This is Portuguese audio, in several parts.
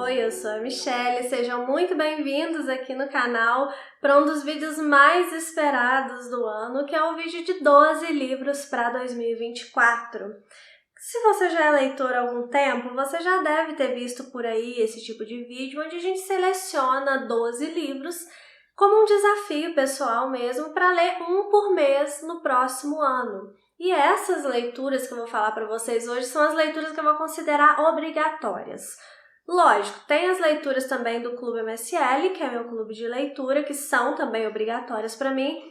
Oi, eu sou a Michelle, sejam muito bem-vindos aqui no canal para um dos vídeos mais esperados do ano, que é o vídeo de 12 livros para 2024. Se você já é leitor há algum tempo, você já deve ter visto por aí esse tipo de vídeo onde a gente seleciona 12 livros como um desafio pessoal mesmo para ler um por mês no próximo ano. E essas leituras que eu vou falar para vocês hoje são as leituras que eu vou considerar obrigatórias. Lógico, tem as leituras também do Clube MSL, que é meu clube de leitura, que são também obrigatórias para mim.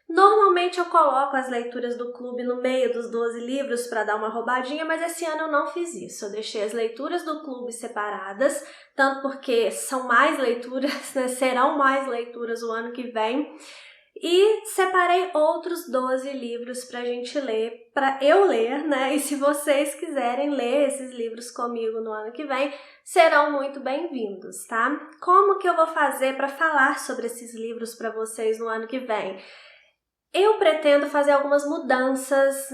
Normalmente eu coloco as leituras do clube no meio dos 12 livros para dar uma roubadinha, mas esse ano eu não fiz isso. Eu deixei as leituras do clube separadas, tanto porque são mais leituras, né? Serão mais leituras o ano que vem. E separei outros 12 livros para a gente ler, para eu ler, né? E se vocês quiserem ler esses livros comigo no ano que vem, serão muito bem-vindos, tá? Como que eu vou fazer para falar sobre esses livros para vocês no ano que vem? Eu pretendo fazer algumas mudanças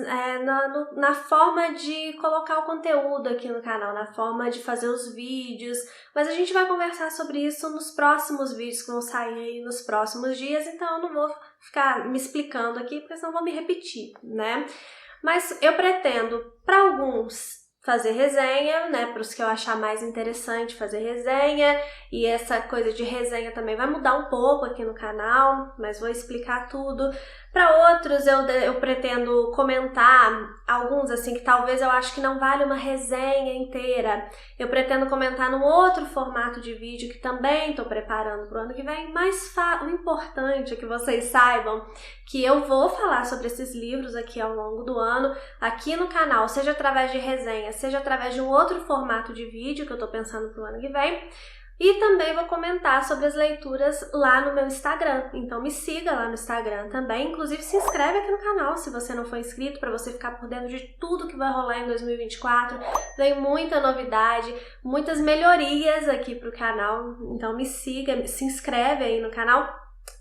na forma de colocar o conteúdo aqui no canal, na forma de fazer os vídeos, mas a gente vai conversar sobre isso nos próximos vídeos que vão sair aí nos próximos dias, então eu não vou ficar me explicando aqui, porque senão vou me repetir, né? Mas eu pretendo, para alguns, fazer resenha, né, para os que eu achar mais interessante fazer resenha, e essa coisa de resenha também vai mudar um pouco aqui no canal, mas vou explicar tudo. Para outros eu pretendo comentar alguns assim que talvez eu acho que não vale uma resenha inteira. Eu pretendo comentar num outro formato de vídeo que também estou preparando para o ano que vem, mas o importante é que vocês saibam que eu vou falar sobre esses livros aqui ao longo do ano, aqui no canal, seja através de resenha, seja através de um outro formato de vídeo que eu estou pensando para o ano que vem. E também vou comentar sobre as leituras lá no meu Instagram, então me siga lá no Instagram também, inclusive se inscreve aqui no canal se você não for inscrito, para você ficar por dentro de tudo que vai rolar em 2024, vem muita novidade, muitas melhorias aqui pro canal, então me siga, se inscreve aí no canal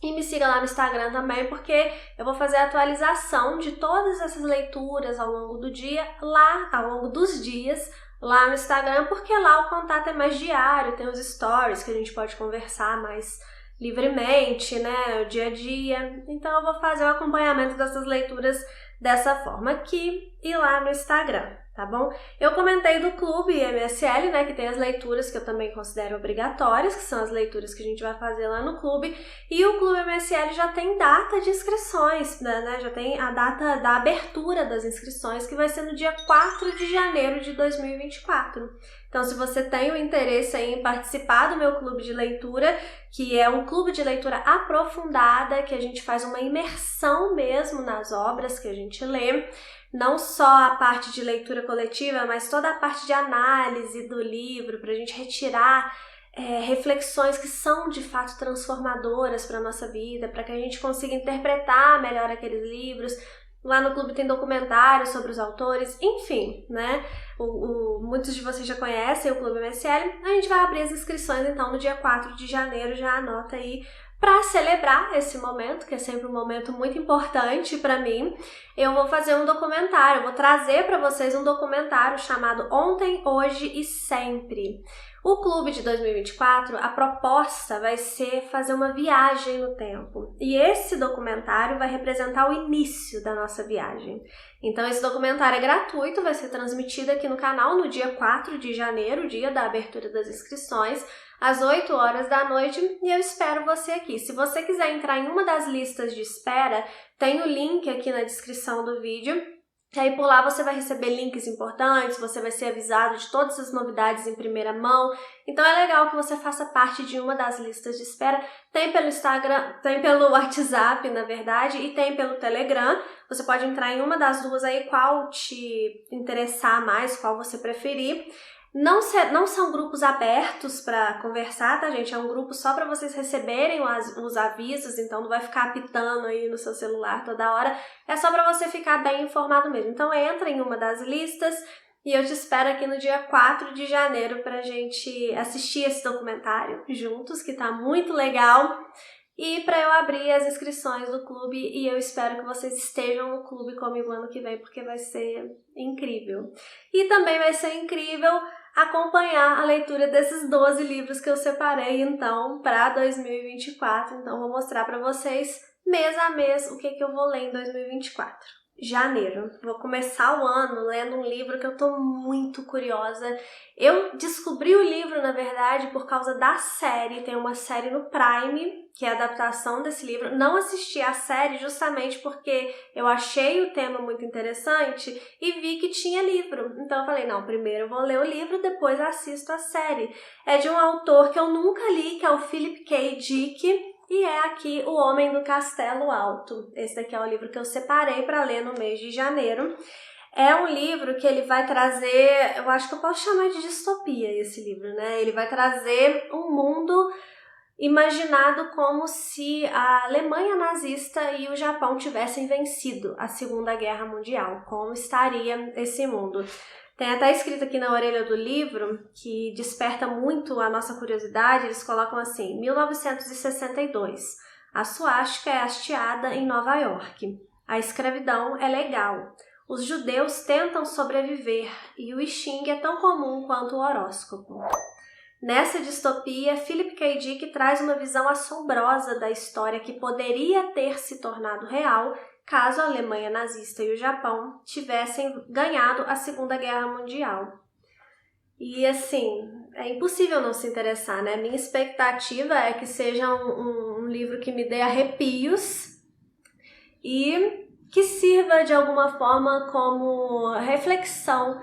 e me siga lá no Instagram também, porque eu vou fazer a atualização de todas essas leituras ao longo do dia, lá ao longo dos dias, lá no Instagram, porque lá o contato é mais diário, tem os stories que a gente pode conversar mais livremente, né, o dia a dia. Então eu vou fazer o acompanhamento dessas leituras dessa forma aqui e lá no Instagram, tá bom? Eu comentei do Clube MSL, né, que tem as leituras que eu também considero obrigatórias, que são as leituras que a gente vai fazer lá no clube, e o Clube MSL já tem data de inscrições, né, já tem a data da abertura das inscrições, que vai ser no dia 4 de janeiro de 2024. Então, se você tem o interesse em participar do meu clube de leitura, que é um clube de leitura aprofundada, que a gente faz uma imersão mesmo nas obras que a gente lê, não só a parte de leitura coletiva, mas toda a parte de análise do livro, para a gente retirar reflexões que são de fato transformadoras para a nossa vida, para que a gente consiga interpretar melhor aqueles livros. Lá no clube tem documentários sobre os autores, enfim, né? Muitos de vocês já conhecem o Clube MSL. A gente vai abrir as inscrições então no dia 4 de janeiro, já anota aí, para celebrar esse momento, que é sempre um momento muito importante para mim. Eu vou fazer um documentário, vou trazer para vocês um documentário chamado Ontem, Hoje e Sempre. O Clube de 2024, a proposta vai ser fazer uma viagem no tempo. E esse documentário vai representar o início da nossa viagem. Então esse documentário é gratuito, vai ser transmitido aqui no canal no dia 4 de janeiro, dia da abertura das inscrições, às 8 horas da noite, e eu espero você aqui. Se você quiser entrar em uma das listas de espera, tem o link aqui na descrição do vídeo. E aí por lá você vai receber links importantes, você vai ser avisado de todas as novidades em primeira mão. Então é legal que você faça parte de uma das listas de espera. Tem pelo Instagram, tem pelo WhatsApp, na verdade, e tem pelo Telegram. Você pode entrar em uma das duas aí, qual te interessar mais, qual você preferir. Não são grupos abertos para conversar, tá, gente? É um grupo só para vocês receberem os avisos, então não vai ficar apitando aí no seu celular toda hora. É só para você ficar bem informado mesmo. Então entra em uma das listas e eu te espero aqui no dia 4 de janeiro pra gente assistir esse documentário juntos, que tá muito legal. E para eu abrir as inscrições do clube, e eu espero que vocês estejam no clube comigo ano que vem, porque vai ser incrível. E também vai ser incrível acompanhar a leitura desses 12 livros que eu separei, então, para 2024. Então, vou mostrar para vocês, mês a mês, o que eu vou ler em 2024. Janeiro. Vou começar o ano lendo um livro que eu tô muito curiosa. Eu descobri o livro, na verdade, por causa da série. Tem uma série no Prime, que é a adaptação desse livro. Não assisti a série justamente porque eu achei o tema muito interessante e vi que tinha livro. Então eu falei, não, primeiro eu vou ler o livro, depois assisto a série. É de um autor que eu nunca li, que é o Philip K. Dick. E é aqui O Homem do Castelo Alto. Esse daqui é o livro que eu separei para ler no mês de janeiro. É um livro que ele vai trazer, eu acho que eu posso chamar de distopia esse livro, né? Ele vai trazer um mundo imaginado como se a Alemanha nazista e o Japão tivessem vencido a Segunda Guerra Mundial. Como estaria esse mundo? Tem até escrito aqui na orelha do livro, que desperta muito a nossa curiosidade, eles colocam assim, 1962, a suástica é hasteada em Nova York, a escravidão é legal, os judeus tentam sobreviver e o xing é tão comum quanto o horóscopo. Nessa distopia, Philip K. Dick traz uma visão assombrosa da história que poderia ter se tornado real caso a Alemanha nazista e o Japão tivessem ganhado a Segunda Guerra Mundial. E assim, é impossível não se interessar, né? Minha expectativa é que seja um livro que me dê arrepios e que sirva de alguma forma como reflexão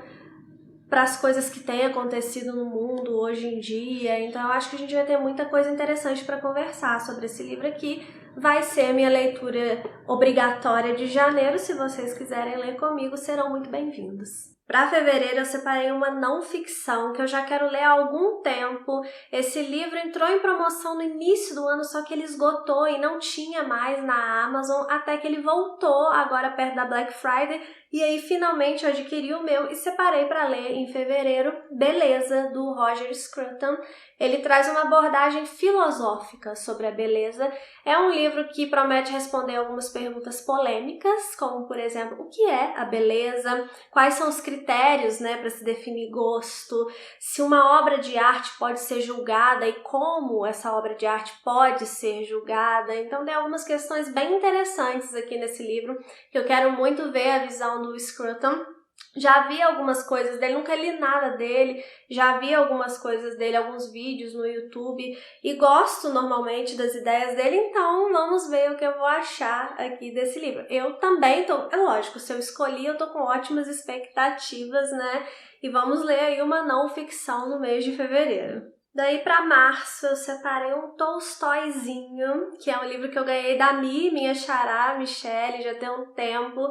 para as coisas que têm acontecido no mundo hoje em dia. Então eu acho que a gente vai ter muita coisa interessante para conversar sobre esse livro aqui. Vai ser a minha leitura obrigatória de janeiro. Se vocês quiserem ler comigo, serão muito bem-vindos. Para fevereiro eu separei uma não ficção que eu já quero ler há algum tempo. Esse livro entrou em promoção no início do ano, só que ele esgotou e não tinha mais na Amazon, até que ele voltou agora perto da Black Friday. E aí finalmente eu adquiri o meu e separei para ler em fevereiro, Beleza, do Roger Scruton. Ele traz uma abordagem filosófica sobre a beleza. É um livro que promete responder algumas perguntas polêmicas, como por exemplo, o que é a beleza? Quais são os critérios, né, para se definir gosto? Se uma obra de arte pode ser julgada e como essa obra de arte pode ser julgada? Então tem algumas questões bem interessantes aqui nesse livro que eu quero muito ver a visão do Scruton. Já vi algumas coisas dele, nunca li nada dele, já vi algumas coisas dele, alguns vídeos no YouTube e gosto normalmente das ideias dele, então vamos ver o que eu vou achar aqui desse livro. Eu também tô, é lógico, se eu escolhi eu tô com ótimas expectativas, né? E vamos ler aí uma não ficção no mês de fevereiro. Daí para março eu separei um Tolstóizinho, que é um livro que eu ganhei da minha xará, Michelle, já tem um tempo.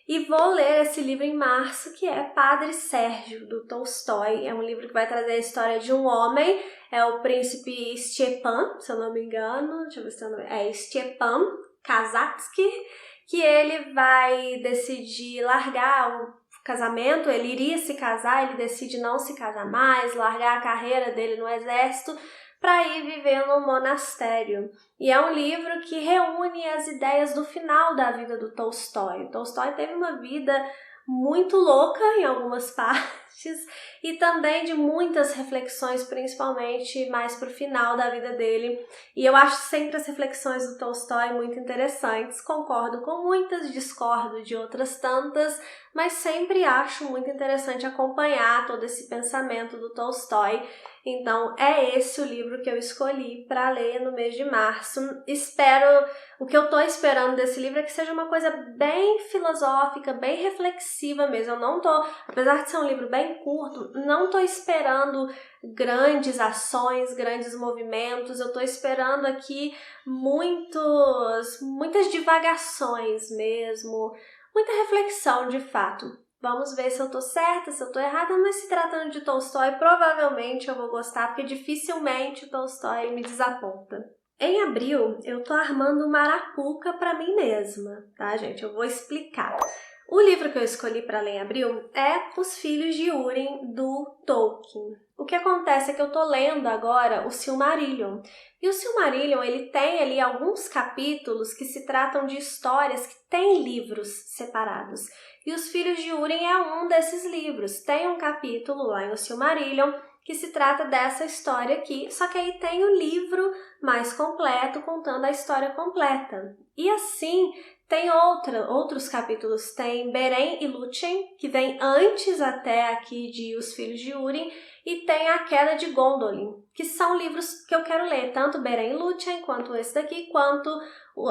E vou ler esse livro em março, que é Padre Sérgio, do Tolstói. É um livro que vai trazer a história de um homem, é o príncipe Stepan, se eu não me engano, deixa eu ver se é o nome, é Stepan Kazatsky, que ele vai decidir largar o casamento, ele iria se casar, ele decide não se casar mais, largar a carreira dele no exército, para ir viver num monastério. E é um livro que reúne as ideias do final da vida do Tolstói. O Tolstói teve uma vida muito louca em algumas partes e também de muitas reflexões, principalmente mais para o final da vida dele. E eu acho sempre as reflexões do Tolstói muito interessantes. Concordo com muitas, discordo de outras tantas, mas sempre acho muito interessante acompanhar todo esse pensamento do Tolstói. Então, é esse o livro que eu escolhi para ler no mês de março. O que eu tô esperando desse livro é que seja uma coisa bem filosófica, bem reflexiva mesmo. Eu não tô, apesar de ser um livro bem curto, não tô esperando grandes ações, grandes movimentos. Eu tô esperando aqui muitas divagações mesmo, muita reflexão de fato. Vamos ver se eu tô certa, se eu tô errada, mas se tratando de Tolstói, provavelmente eu vou gostar, porque dificilmente o Tolstói me desaponta. Em abril, eu tô armando uma arapuca pra mim mesma, tá, gente? Eu vou explicar. O livro que eu escolhi para ler em abril é Os Filhos de Húrin, do Tolkien. O que acontece é que eu tô lendo agora o Silmarillion. E o Silmarillion, ele tem ali alguns capítulos que se tratam de histórias que têm livros separados. E Os Filhos de Húrin é um desses livros. Tem um capítulo lá em O Silmarillion que se trata dessa história aqui, só que aí tem o livro mais completo contando a história completa. E assim, tem outros capítulos, tem Beren e Lúthien, que vem antes até aqui de Os Filhos de Húrin, e tem A Queda de Gondolin, que são livros que eu quero ler, tanto Beren e Lúthien, quanto esse daqui, quanto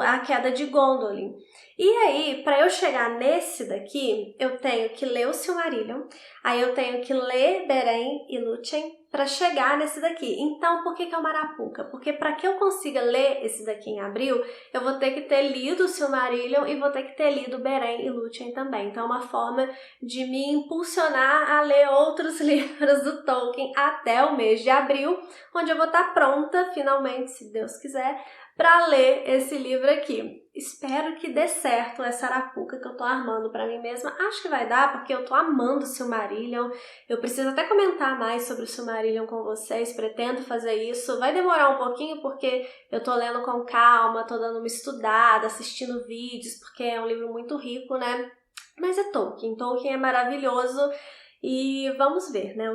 A Queda de Gondolin. E aí, para eu chegar nesse daqui, eu tenho que ler o Silmarillion, aí eu tenho que ler Beren e Lúthien para chegar nesse daqui. Então, por que é uma arapuca? Porque para que eu consiga ler esse daqui em abril, eu vou ter que ter lido o Silmarillion e vou ter que ter lido Beren e Lúthien também. Então, é uma forma de me impulsionar a ler outros livros do Tolkien até o mês de abril, onde eu vou estar pronta, finalmente, se Deus quiser, para ler esse livro aqui. Espero que dê certo essa arapuca que eu tô armando para mim mesma. Acho que vai dar, porque eu tô amando o Silmarillion. Eu preciso até comentar mais sobre o Silmarillion com vocês, pretendo fazer isso. Vai demorar um pouquinho, porque eu tô lendo com calma, tô dando uma estudada, assistindo vídeos, porque é um livro muito rico, né? Mas é Tolkien. Tolkien é maravilhoso e vamos ver, né,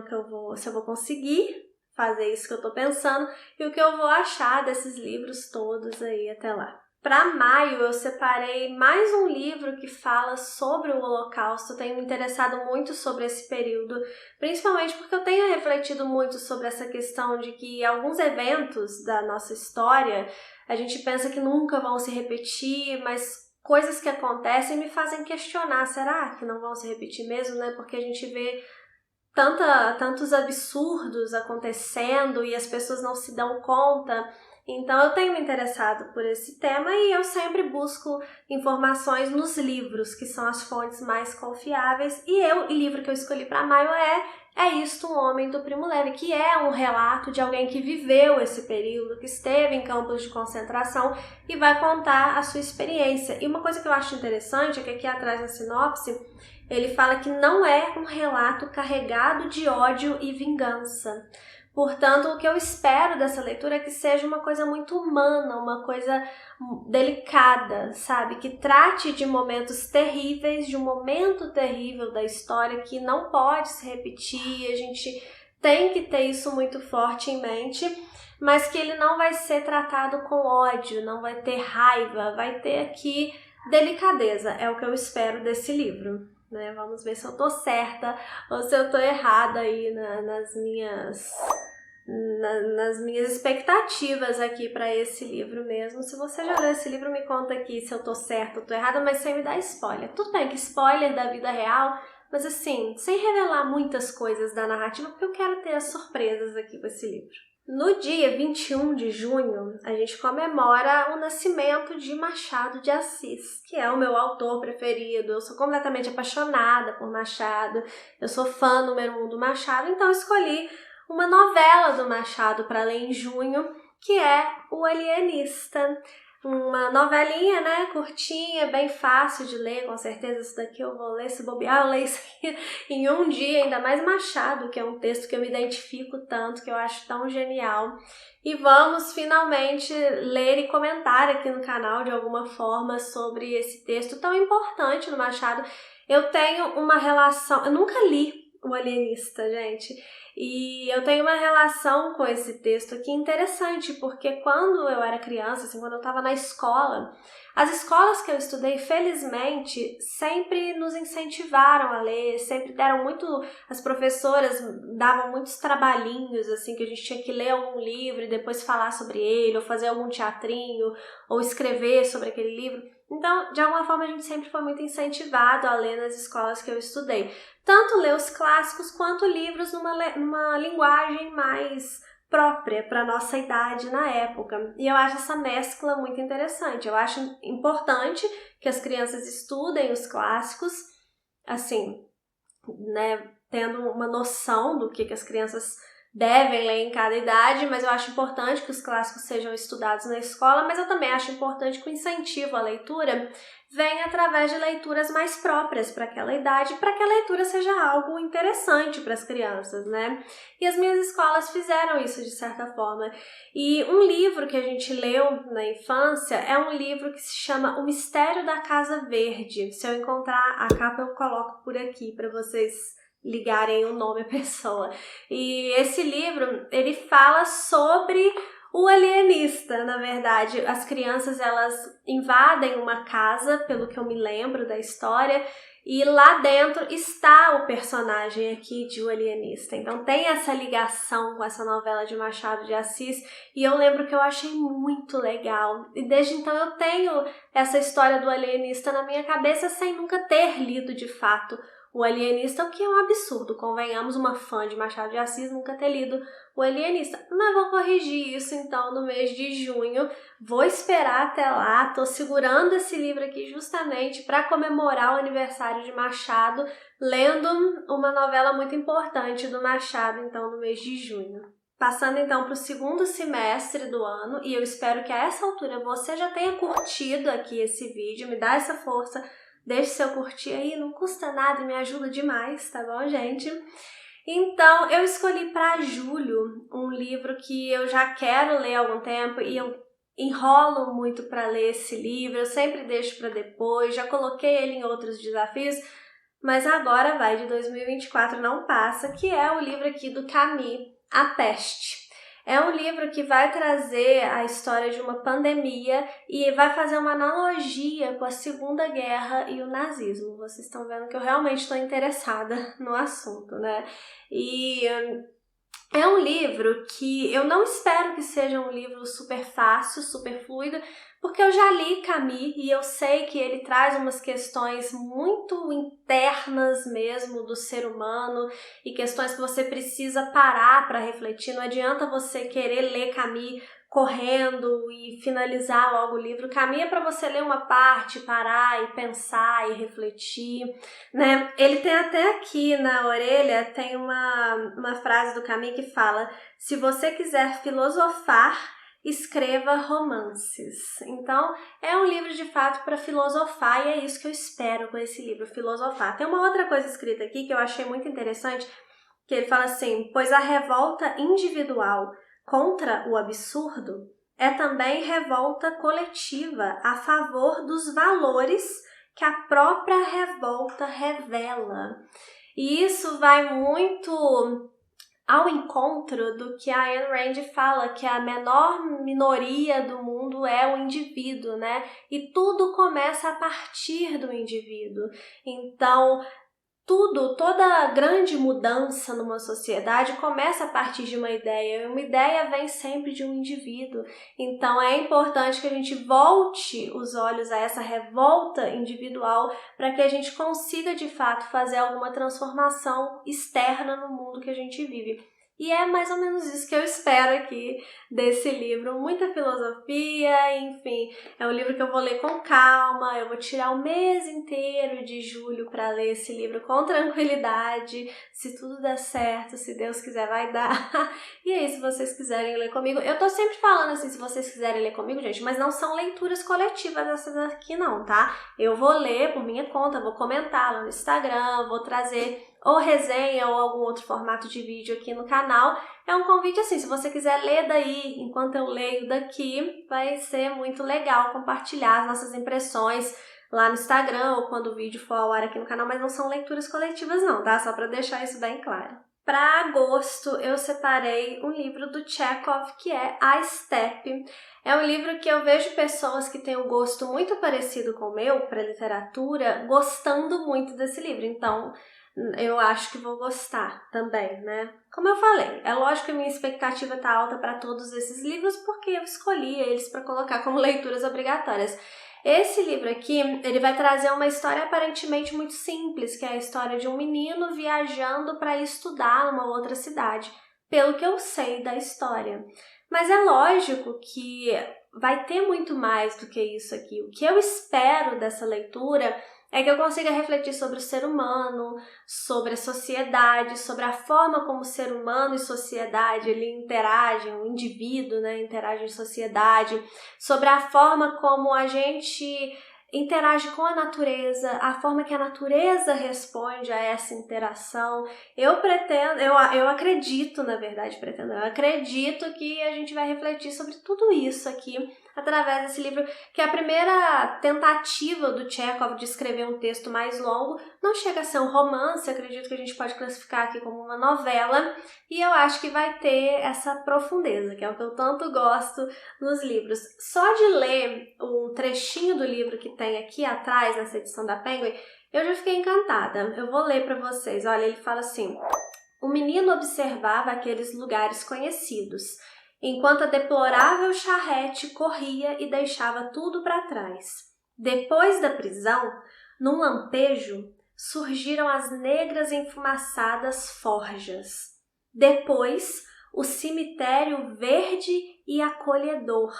se eu vou conseguir fazer isso que eu tô pensando e o que eu vou achar desses livros todos aí até lá. Para maio, eu separei mais um livro que fala sobre o Holocausto. Eu tenho me interessado muito sobre esse período, principalmente porque eu tenho refletido muito sobre essa questão de que alguns eventos da nossa história a gente pensa que nunca vão se repetir, mas coisas que acontecem me fazem questionar, será que não vão se repetir mesmo, né? Porque a gente vê tantos absurdos acontecendo e as pessoas não se dão conta. Então eu tenho me interessado por esse tema e eu sempre busco informações nos livros, que são as fontes mais confiáveis. E o livro que eu escolhi para maio é Isto, um Homem do Primo Levi, que é um relato de alguém que viveu esse período, que esteve em campos de concentração e vai contar a sua experiência. E uma coisa que eu acho interessante é que aqui atrás na sinopse ele fala que não é um relato carregado de ódio e vingança. Portanto, o que eu espero dessa leitura é que seja uma coisa muito humana, uma coisa delicada, sabe? Que trate de momentos terríveis, de um momento terrível da história que não pode se repetir, a gente tem que ter isso muito forte em mente, mas que ele não vai ser tratado com ódio, não vai ter raiva, vai ter aqui delicadeza, é o que eu espero desse livro. Né? Vamos ver se eu tô certa ou se eu tô errada aí nas minhas expectativas aqui para esse livro mesmo. Se você já leu esse livro, me conta aqui se eu tô certa ou tô errada, mas sem me dar spoiler. Tudo bem que spoiler da vida real, mas assim, sem revelar muitas coisas da narrativa, porque eu quero ter as surpresas aqui com esse livro. No dia 21 de junho, a gente comemora o nascimento de Machado de Assis, que é o meu autor preferido. Eu sou completamente apaixonada por Machado, eu sou fã número 1 do Machado, então escolhi uma novela do Machado para ler em junho, que é O Alienista. Uma novelinha, né, curtinha, bem fácil de ler, com certeza isso daqui eu vou ler, se bobear eu leio isso aqui em um dia, ainda mais Machado, que é um texto que eu me identifico tanto, que eu acho tão genial. E vamos finalmente ler e comentar aqui no canal de alguma forma sobre esse texto tão importante do Machado. Eu tenho uma relação, eu nunca li O Alienista, gente, e eu tenho uma relação com esse texto aqui interessante, porque quando eu era criança, assim, quando eu estava na escola, as escolas que eu estudei, felizmente, sempre nos incentivaram a ler, sempre deram muito, as professoras davam muitos trabalhinhos, assim, que a gente tinha que ler algum livro e depois falar sobre ele, ou fazer algum teatrinho, ou escrever sobre aquele livro. Então, de alguma forma, a gente sempre foi muito incentivado a ler nas escolas que eu estudei. Tanto ler os clássicos quanto livros numa linguagem mais própria para a nossa idade na época. E eu acho essa mescla muito interessante. Eu acho importante que as crianças estudem os clássicos, assim, né, tendo uma noção do que as crianças devem ler em cada idade, mas eu acho importante que os clássicos sejam estudados na escola, mas eu também acho importante que o incentivo à leitura venha através de leituras mais próprias para aquela idade, para que a leitura seja algo interessante para as crianças, né? E as minhas escolas fizeram isso de certa forma. E um livro que a gente leu na infância é um livro que se chama O Mistério da Casa Verde. Se eu encontrar a capa, eu coloco por aqui para vocês ligarem o nome à pessoa. E esse livro, ele fala sobre o alienista, na verdade. As crianças, elas invadem uma casa, pelo que eu me lembro da história, e lá dentro está o personagem aqui de O Alienista. Então tem essa ligação com essa novela de Machado de Assis, e eu lembro que eu achei muito legal. E desde então eu tenho essa história do alienista na minha cabeça sem nunca ter lido de fato O Alienista, o que é um absurdo, convenhamos, uma fã de Machado de Assis nunca ter lido O Alienista. Mas vou corrigir isso então no mês de junho, vou esperar até lá, tô segurando esse livro aqui justamente para comemorar o aniversário de Machado, lendo uma novela muito importante do Machado, então no mês de junho. Passando então para o segundo semestre do ano, e eu espero que a essa altura você já tenha curtido aqui esse vídeo, me dá essa força. Deixe seu curtir aí, não custa nada e me ajuda demais, tá bom, gente? Então, eu escolhi para julho um livro que eu já quero ler há algum tempo e eu enrolo muito para ler esse livro, eu sempre deixo para depois, já coloquei ele em outros desafios, mas agora vai, de 2024 não passa, que é o livro aqui do Camus, A Peste. É um livro que vai trazer a história de uma pandemia e vai fazer uma analogia com a Segunda Guerra e o nazismo. Vocês estão vendo que eu realmente estou interessada no assunto, né? E é um livro que eu não espero que seja um livro super fácil, super fluido, porque eu já li Camus e eu sei que ele traz umas questões muito internas mesmo do ser humano e questões que você precisa parar para refletir. Não adianta você querer ler Camus correndo e finalizar logo o livro. Camus é para você ler uma parte, parar e pensar e refletir, né? Ele tem até aqui na orelha, tem uma frase do Camus que fala: se você quiser filosofar, escreva romances. Então, é um livro de fato para filosofar e é isso que eu espero com esse livro, filosofar. Tem uma outra coisa escrita aqui que eu achei muito interessante, que ele fala assim: pois a revolta individual contra o absurdo é também revolta coletiva a favor dos valores que a própria revolta revela. E isso vai muito ao encontro do que a Ayn Rand fala, que a menor minoria do mundo é o indivíduo, né? E tudo começa a partir do indivíduo. Então, toda grande mudança numa sociedade começa a partir de uma ideia, e uma ideia vem sempre de um indivíduo. Então é importante que a gente volte os olhos a essa revolta individual para que a gente consiga de fato fazer alguma transformação externa no mundo que a gente vive. E é mais ou menos isso que eu espero aqui desse livro, muita filosofia, enfim, é um livro que eu vou ler com calma, eu vou tirar o mês inteiro de julho para ler esse livro com tranquilidade, se tudo der certo, se Deus quiser vai dar. E aí, se vocês quiserem ler comigo, eu tô sempre falando assim, se vocês quiserem ler comigo, gente, mas não são leituras coletivas essas aqui não, tá? Eu vou ler por minha conta, vou comentar lá no Instagram, vou trazer ou resenha ou algum outro formato de vídeo aqui no canal. É um convite assim, se você quiser ler daí, enquanto eu leio daqui, vai ser muito legal compartilhar as nossas impressões lá no Instagram ou quando o vídeo for ao ar aqui no canal, mas não são leituras coletivas não, tá? Só para deixar isso bem claro. Para agosto, eu separei um livro do Chekhov, que é A Steppe. É um livro que eu vejo pessoas que têm um gosto muito parecido com o meu para literatura, gostando muito desse livro. Então, eu acho que vou gostar também, né? Como eu falei, é lógico que a minha expectativa tá alta para todos esses livros porque eu escolhi eles para colocar como leituras obrigatórias. Esse livro aqui, ele vai trazer uma história aparentemente muito simples, que é a história de um menino viajando para estudar numa outra cidade, pelo que eu sei da história. Mas é lógico que vai ter muito mais do que isso aqui. O que eu espero dessa leitura é que eu consiga refletir sobre o ser humano, sobre a sociedade, sobre a forma como o ser humano e sociedade ele interagem, o indivíduo, né, interage em sociedade, sobre a forma como a gente interage com a natureza, a forma que a natureza responde a essa interação. Eu acredito que a gente vai refletir sobre tudo isso aqui através desse livro, que é a primeira tentativa do Chekhov de escrever um texto mais longo. Não chega a ser um romance, acredito que a gente pode classificar aqui como uma novela, e eu acho que vai ter essa profundeza, que é o que eu tanto gosto nos livros. Só de ler um trechinho do livro que tem aqui atrás, nessa edição da Penguin, eu já fiquei encantada. Eu vou ler para vocês. Olha, ele fala assim: o menino observava aqueles lugares conhecidos, enquanto a deplorável charrete corria e deixava tudo para trás. Depois da prisão, num lampejo, surgiram as negras enfumaçadas forjas. Depois, o cemitério verde e acolhedor.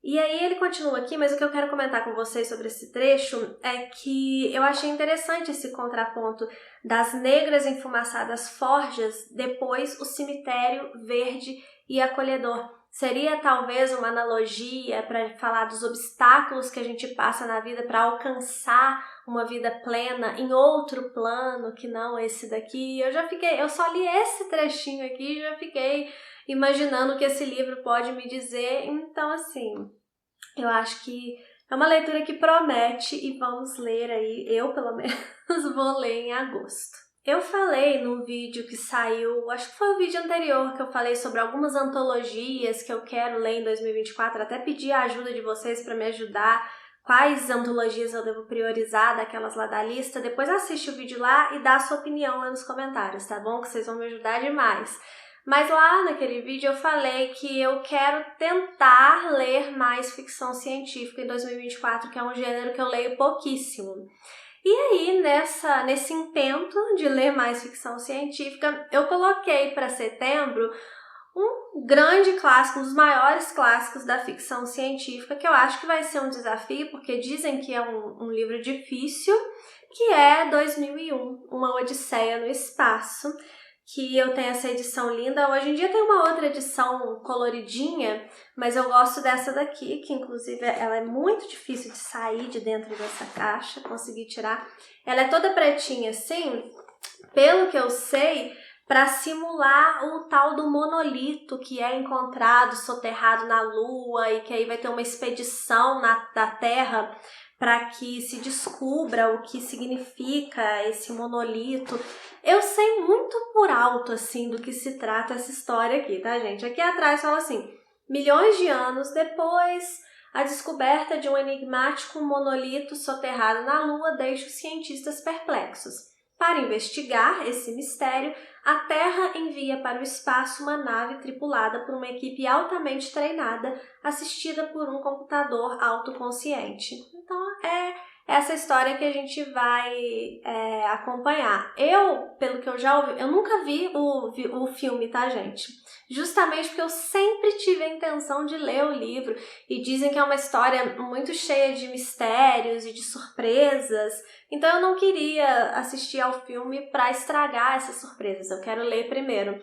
E aí ele continua aqui, mas o que eu quero comentar com vocês sobre esse trecho é que eu achei interessante esse contraponto das negras enfumaçadas forjas, depois o cemitério verde e acolhedor. Seria talvez uma analogia para falar dos obstáculos que a gente passa na vida para alcançar uma vida plena em outro plano que não esse daqui. Eu só li esse trechinho aqui e já fiquei imaginando o que esse livro pode me dizer. Então, assim, eu acho que é uma leitura que promete e vamos ler aí. Eu, pelo menos, vou ler em agosto. Eu falei num vídeo que saiu, acho que foi o vídeo anterior, que eu falei sobre algumas antologias que eu quero ler em 2024, até pedi a ajuda de vocês para me ajudar, quais antologias eu devo priorizar daquelas lá da lista. Depois assiste o vídeo lá e dá a sua opinião lá nos comentários, tá bom? Que vocês vão me ajudar demais. Mas lá naquele vídeo eu falei que eu quero tentar ler mais ficção científica em 2024, que é um gênero que eu leio pouquíssimo. E aí, nesse intento de ler mais ficção científica, eu coloquei para setembro um grande clássico, um dos maiores clássicos da ficção científica, que eu acho que vai ser um desafio, porque dizem que é um livro difícil, que é 2001, Uma Odisseia no Espaço, que eu tenho essa edição linda. Hoje em dia tem uma outra edição coloridinha, mas eu gosto dessa daqui, que inclusive ela é muito difícil de sair de dentro dessa caixa, consegui tirar. Ela é toda pretinha assim, pelo que eu sei, para simular o tal do monolito que é encontrado soterrado na Lua e que aí vai ter uma expedição da Terra para que se descubra o que significa esse monolito. Eu sei muito por alto, assim, do que se trata essa história aqui, tá, gente? Aqui atrás fala assim: milhões de anos depois, a descoberta de um enigmático monolito soterrado na Lua deixa os cientistas perplexos. Para investigar esse mistério, a Terra envia para o espaço uma nave tripulada por uma equipe altamente treinada, assistida por um computador autoconsciente. Então, é essa história que a gente vai acompanhar. Pelo que eu já ouvi, eu nunca vi o filme, tá, gente? Justamente porque eu sempre tive a intenção de ler o livro e dizem que é uma história muito cheia de mistérios e de surpresas. Então eu não queria assistir ao filme para estragar essas surpresas. Eu quero ler primeiro.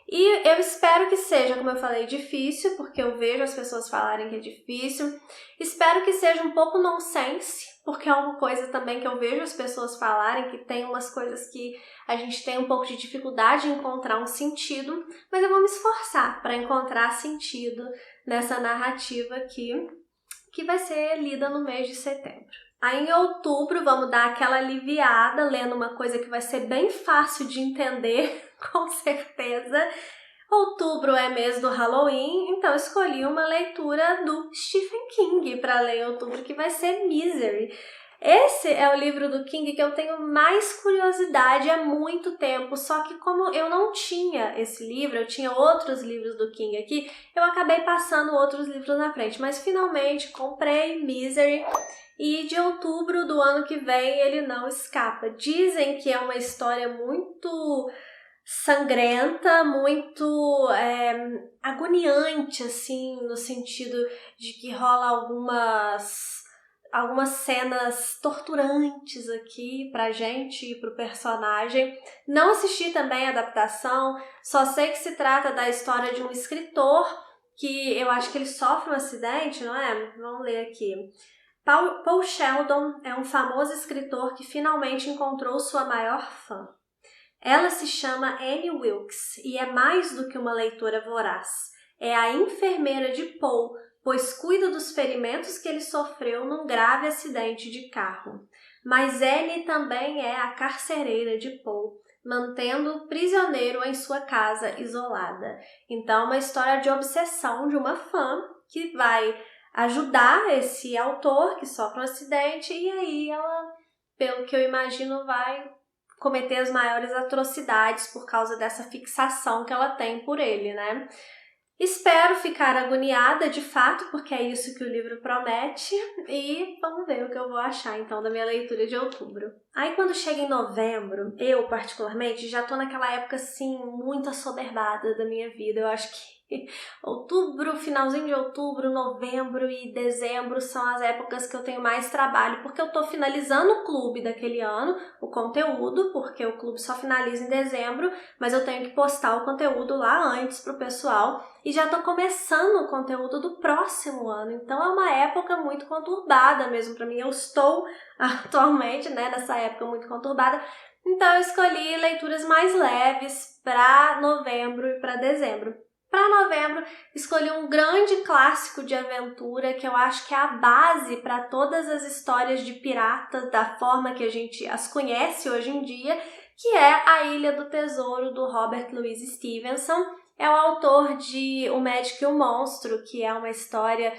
E eu espero que seja, como eu falei, difícil, porque eu vejo as pessoas falarem que é difícil. Espero que seja um pouco nonsense, porque é uma coisa também que eu vejo as pessoas falarem, que tem umas coisas que a gente tem um pouco de dificuldade em encontrar um sentido, mas eu vou me esforçar para encontrar sentido nessa narrativa aqui, que vai ser lida no mês de setembro. Aí em outubro vamos dar aquela aliviada, lendo uma coisa que vai ser bem fácil de entender, com certeza. Outubro é mês do Halloween, então escolhi uma leitura do Stephen King para ler em outubro, que vai ser Misery. Esse é o livro do King que eu tenho mais curiosidade há muito tempo, só que como eu não tinha esse livro, eu tinha outros livros do King aqui, eu acabei passando outros livros na frente, mas finalmente comprei Misery e de outubro do ano que vem ele não escapa. Dizem que é uma história muito sangrenta, muito agoniante, assim, no sentido de que rola algumas cenas torturantes aqui pra gente e pro personagem. Não assisti também a adaptação, só sei que se trata da história de um escritor que eu acho que ele sofre um acidente, não é? Vamos ler aqui. Paul Sheldon é um famoso escritor que finalmente encontrou sua maior fã. Ela se chama Annie Wilkes e é mais do que uma leitora voraz. É a enfermeira de Paul, pois cuida dos ferimentos que ele sofreu num grave acidente de carro. Mas Annie também é a carcereira de Paul, mantendo-o prisioneiro em sua casa isolada. Então, uma história de obsessão de uma fã que vai ajudar esse autor que sofre um acidente e aí ela, pelo que eu imagino, vai cometer as maiores atrocidades por causa dessa fixação que ela tem por ele, né? Espero ficar agoniada de fato, porque é isso que o livro promete, e vamos ver o que eu vou achar então da minha leitura de outubro. Aí quando chega em novembro, eu particularmente já tô naquela época assim, muito assoberbada da minha vida. Eu acho que outubro, finalzinho de outubro, novembro e dezembro são as épocas que eu tenho mais trabalho, porque eu tô finalizando o clube daquele ano, o conteúdo, porque o clube só finaliza em dezembro, mas eu tenho que postar o conteúdo lá antes pro pessoal. E já tô começando o conteúdo do próximo ano, então é uma época muito conturbada mesmo para mim. Eu estou atualmente, né, nessa época muito conturbada, então eu escolhi leituras mais leves para novembro e para dezembro. Para novembro, escolhi um grande clássico de aventura que eu acho que é a base para todas as histórias de piratas da forma que a gente as conhece hoje em dia, que é A Ilha do Tesouro, do Robert Louis Stevenson. É o autor de O Médico e o Monstro, que é uma história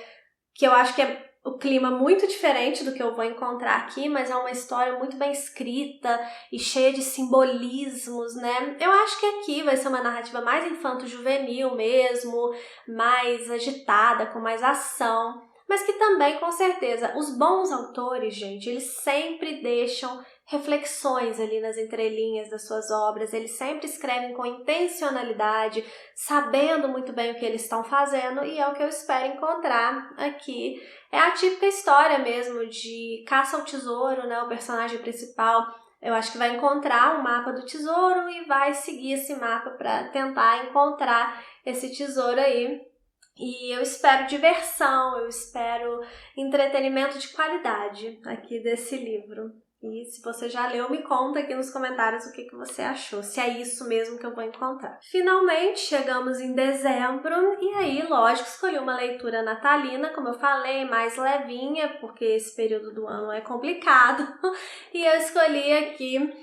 que eu acho que é o clima muito diferente do que eu vou encontrar aqui, mas é uma história muito bem escrita e cheia de simbolismos, né? Eu acho que aqui vai ser uma narrativa mais infanto-juvenil mesmo, mais agitada, com mais ação, mas que também, com certeza, os bons autores, gente, eles sempre deixam reflexões ali nas entrelinhas das suas obras, eles sempre escrevem com intencionalidade, sabendo muito bem o que eles estão fazendo, e é o que eu espero encontrar aqui. É a típica história mesmo de caça ao tesouro, né? O personagem principal, eu acho que vai encontrar um mapa do tesouro e vai seguir esse mapa para tentar encontrar esse tesouro aí. E eu espero diversão, eu espero entretenimento de qualidade aqui desse livro. E se você já leu, me conta aqui nos comentários o que você achou, se é isso mesmo que eu vou encontrar. Finalmente, chegamos em dezembro e aí, lógico, escolhi uma leitura natalina, como eu falei, mais levinha, porque esse período do ano é complicado. E eu escolhi aqui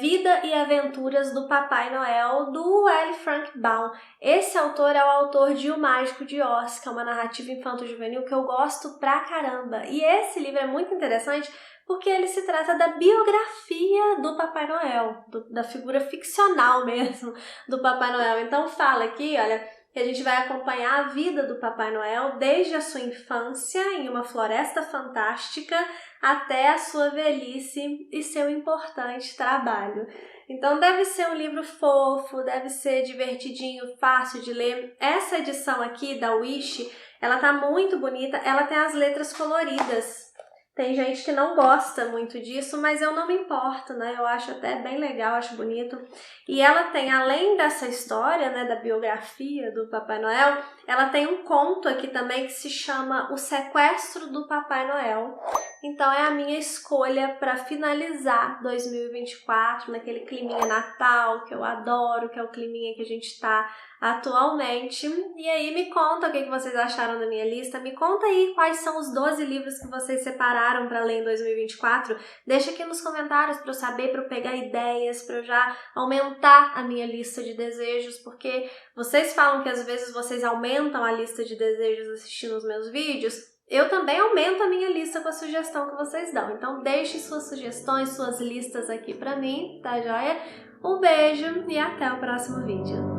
Vida e Aventuras do Papai Noel, do L. Frank Baum. Esse autor é o autor de O Mágico de Oz, que é uma narrativa infanto-juvenil que eu gosto pra caramba. E esse livro é muito interessante porque ele se trata da biografia do Papai Noel, da figura ficcional mesmo do Papai Noel. Então fala aqui, olha, que a gente vai acompanhar a vida do Papai Noel desde a sua infância em uma floresta fantástica até a sua velhice e seu importante trabalho. Então deve ser um livro fofo, deve ser divertidinho, fácil de ler. Essa edição aqui da Wish, ela tá muito bonita, ela tem as letras coloridas. Tem gente que não gosta muito disso, mas eu não me importo, né? Eu acho até bem legal, acho bonito. E ela tem, além dessa história, né, da biografia do Papai Noel, ela tem um conto aqui também que se chama O Sequestro do Papai Noel. Então é a minha escolha para finalizar 2024 naquele climinha Natal que eu adoro, que é o climinha que a gente tá atualmente. E aí me conta o que vocês acharam da minha lista, me conta aí quais são os 12 livros que vocês separaram para ler em 2024, deixa aqui nos comentários para eu saber, para eu pegar ideias, para eu já aumentar a minha lista de desejos, porque vocês falam que às vezes vocês aumentam a lista de desejos assistindo os meus vídeos, eu também aumento a minha lista com a sugestão que vocês dão, então deixe suas sugestões, suas listas aqui para mim, tá joia? Um beijo e até o próximo vídeo.